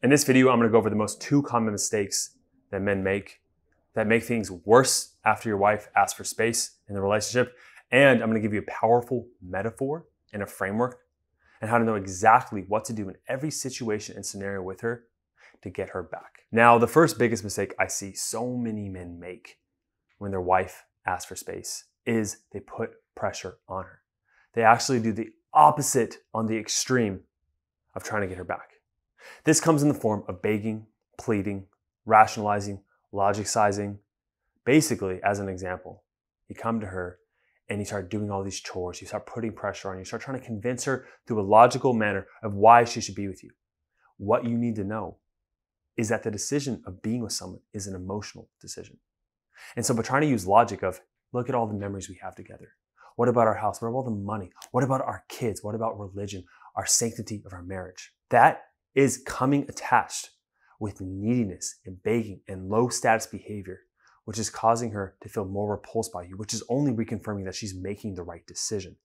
In this video, I'm going to go over the most two common mistakes that men make that make things worse after your wife asks for space in the relationship. And I'm going to give you a powerful metaphor and a framework and how to know exactly what to do in every situation and scenario with her to get her back. Now, the first biggest mistake I see so many men make when their wife asks for space is they put pressure on her. They actually do the opposite on the extreme of trying to get her back. This comes in the form of begging, pleading, rationalizing, logicizing. Basically, as an example, you come to her and you start doing all these chores, you start putting pressure on her, you start trying to convince her through a logical manner of why she should be with you. What you need to know is that the decision of being with someone is an emotional decision. And so by trying to use logic of, look at all the memories we have together. What about our house? What about all the money? What about our kids? What about religion? Our sanctity of our marriage? That is coming attached with neediness and begging and low status behavior, which is causing her to feel more repulsed by you, which is only reconfirming that she's making the right decision.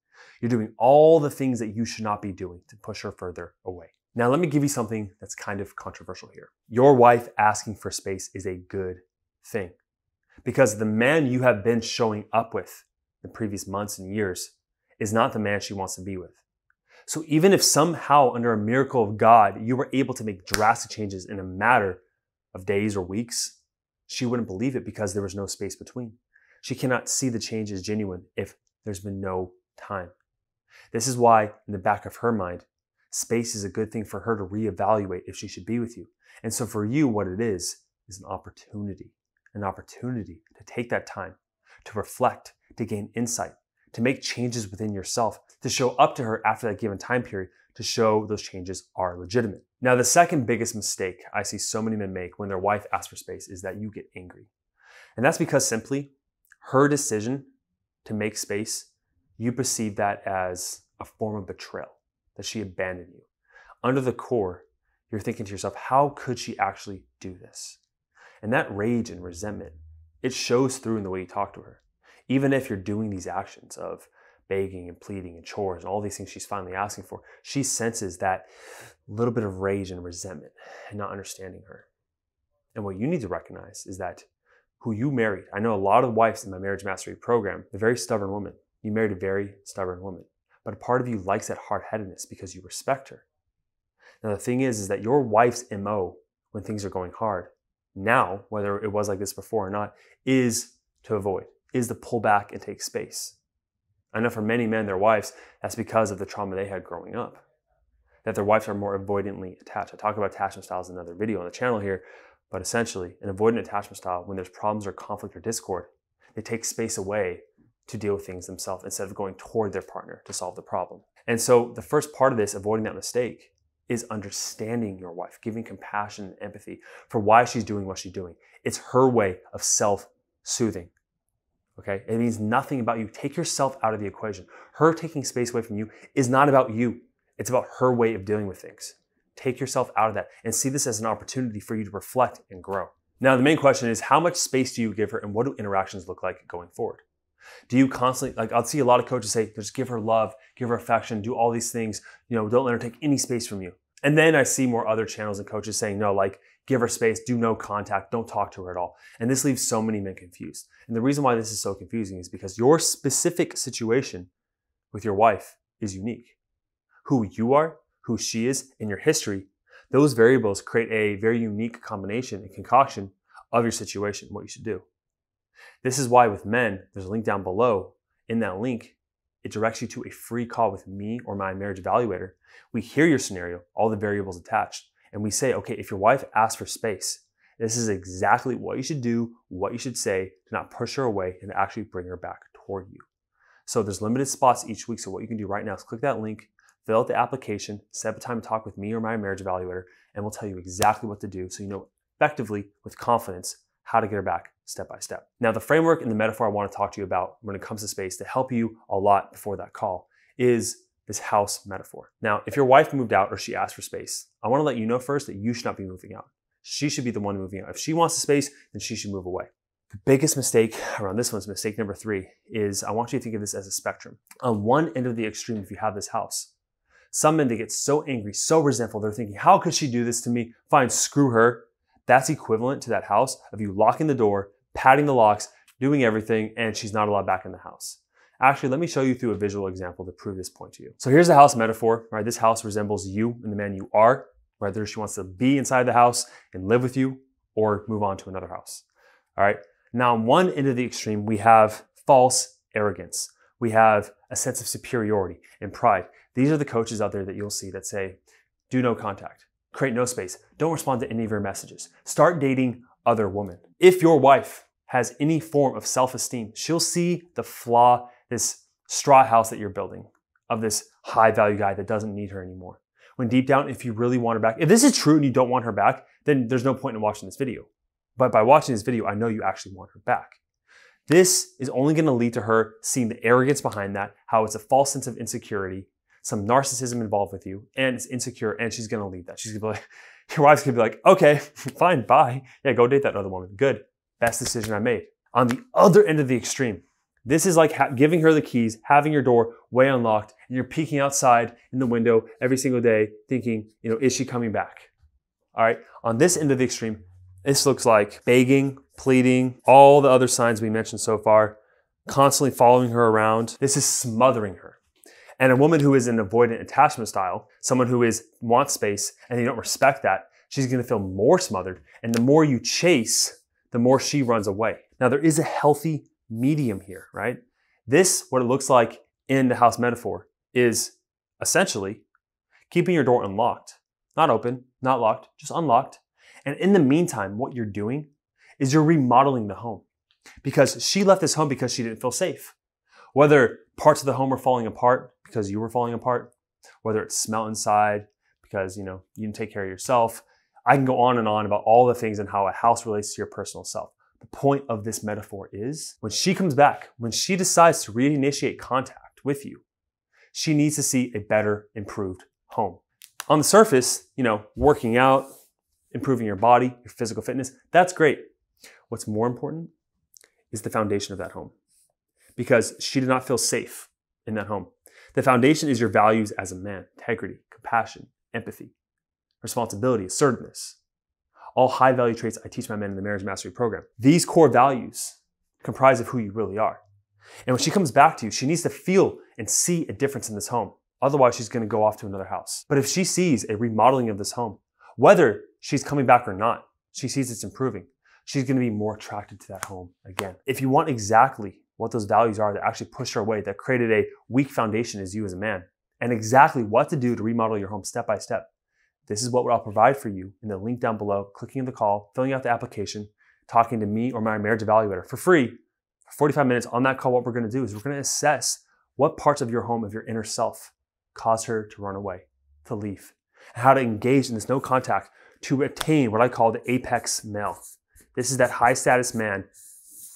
You're doing all the things that you should not be doing to push her further away. Now, let me give you something that's kind of controversial here. Your wife asking for space is a good thing because the man you have been showing up with in previous months and years is not the man she wants to be with. So even if somehow under a miracle of God, you were able to make drastic changes in a matter of days or weeks, she wouldn't believe it because there was no space between. She cannot see the change as genuine if there's been no time. This is why in the back of her mind, space is a good thing for her to reevaluate if she should be with you. And so for you, what it is an opportunity to take that time, to reflect, to gain insight, to make changes within yourself, to show up to her after that given time period to show those changes are legitimate. Now, the second biggest mistake I see so many men make when their wife asks for space is that you get angry. And that's because simply her decision to make space, you perceive that as a form of betrayal, that she abandoned you. Under the core, you're thinking to yourself, how could she actually do this? And that rage and resentment, it shows through in the way you talk to her. Even if you're doing these actions of begging and pleading and chores and all these things she's finally asking for, she senses that little bit of rage and resentment and not understanding her. And what you need to recognize is that who you married, I know a lot of wives in my marriage mastery program, they're very stubborn women. You married a very stubborn woman, but a part of you likes that hard-headedness because you respect her. Now the thing is that your wife's MO when things are going hard now, whether it was like this before or not, is to avoid, is to pull back and take space. I know for many men, their wives, that's because of the trauma they had growing up, that their wives are more avoidantly attached. I talk about attachment styles in another video on the channel here, but essentially an avoidant attachment style, when there's problems or conflict or discord, they take space away to deal with things themselves instead of going toward their partner to solve the problem. And so the first part of this, avoiding that mistake, is understanding your wife, giving compassion and empathy for why she's doing what she's doing. It's her way of self-soothing. Okay? It means nothing about you. Take yourself out of the equation. Her taking space away from you is not about you. It's about her way of dealing with things. Take yourself out of that and see this as an opportunity for you to reflect and grow. Now, the main question is, how much space do you give her and what do interactions look like going forward? Do you constantly, I'll see a lot of coaches say, just give her love, give her affection, do all these things, don't let her take any space from you. And then I see more other channels and coaches saying, no, give her space, do no contact, don't talk to her at all. And this leaves so many men confused. And the reason why this is so confusing is because your specific situation with your wife is unique. Who you are, who she is, and your history, those variables create a very unique combination and concoction of your situation, what you should do. This is why with men, there's a link down below. In that link, it directs you to a free call with me or my marriage evaluator. We hear your scenario, all the variables attached, and we say, okay, if your wife asks for space, this is exactly what you should do, what you should say to not push her away and to actually bring her back toward you. So there's limited spots each week. So what you can do right now is click that link, fill out the application, set up a time to talk with me or my marriage evaluator, and we'll tell you exactly what to do so you know effectively with confidence how to get her back step by step. Now, the framework and the metaphor I want to talk to you about when it comes to space to help you a lot before that call is this house metaphor. Now, if your wife moved out or she asked for space, I want to let you know first that you should not be moving out. She should be the one moving out. If she wants the space, then she should move away. The biggest mistake around this one's mistake number 3 is I want you to think of this as a spectrum. On one end of the extreme, if you have this house, Some men, they get so angry, so resentful. They're thinking, how could she do this to me? Fine, screw her. That's equivalent to that house of you locking the door, patting the locks, doing everything, and she's not allowed back in the house. Actually, let me show you through a visual example to prove this point to you. So here's the house metaphor, right? This house resembles you and the man you are, whether she wants to be inside the house and live with you or move on to another house. All right. Now, on one end of the extreme, we have false arrogance. We have a sense of superiority and pride. These are the coaches out there that you'll see that say, do no contact, create no space, don't respond to any of your messages, start dating other women. If your wife has any form of self-esteem, she'll see the flaw, this straw house that you're building of this high value guy that doesn't need her anymore. When deep down, if you really want her back, if this is true and you don't want her back, then there's no point in watching this video. But by watching this video, I know you actually want her back. This is only going to lead to her seeing the arrogance behind that, how it's a false sense of insecurity, some narcissism involved with you, and it's insecure, and she's going to leave that. She's going to be like, your wife's going to be like, okay, fine, bye. Yeah, go date that other woman. Good. Best decision I made. On the other end of the extreme, this is like giving her the keys, having your door way unlocked, and you're peeking outside in the window every single day thinking, is she coming back? All right. On this end of the extreme, this looks like begging, pleading, all the other signs we mentioned so far, constantly following her around. This is smothering her. And a woman who is an avoidant attachment style, someone who wants space and you don't respect that, she's going to feel more smothered. And the more you chase, the more she runs away. Now, there is a healthy medium here, right? This, what it looks like in the house metaphor, is essentially keeping your door unlocked. Not open, not locked, just unlocked. And in the meantime, what you're doing is you're remodeling the home. Because she left this home because she didn't feel safe. Whether parts of the home are falling apart because you were falling apart, whether it's smell inside because you didn't take care of yourself. I can go on and on about all the things and how a house relates to your personal self. The point of this metaphor is when she comes back, when she decides to reinitiate contact with you, she needs to see a better, improved home. On the surface, working out, improving your body, your physical fitness, that's great. What's more important is the foundation of that home. Because she did not feel safe in that home. The foundation is your values as a man: integrity, compassion, empathy, responsibility, assertiveness. All high value traits I teach my men in the Marriage Mastery Program. These core values comprise of who you really are. And when she comes back to you, she needs to feel and see a difference in this home. Otherwise, she's going to go off to another house. But if she sees a remodeling of this home, whether she's coming back or not, she sees it's improving, she's going to be more attracted to that home again. If you want exactly what those values are that actually pushed her away, that created a weak foundation as you as a man, and exactly what to do to remodel your home step by step, this is what I'll provide for you in the link down below, clicking the call, filling out the application, talking to me or my marriage evaluator for free for 45 minutes. On that call, what we're going to do is we're going to assess what parts of your home, of your inner self, caused her to run away, to leave, and how to engage in this no contact to attain what I call the apex male. This is that high status man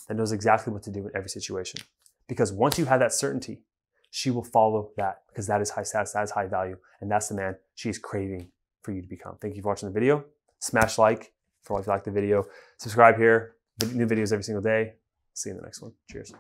that knows exactly what to do in every situation. Because once you have that certainty, she will follow that because that is high status, that is high value, and that's the man she's craving for you to become. Thank you for watching the video. Smash like if you like the video. Subscribe here. New videos every single day. See you in the next one. Cheers.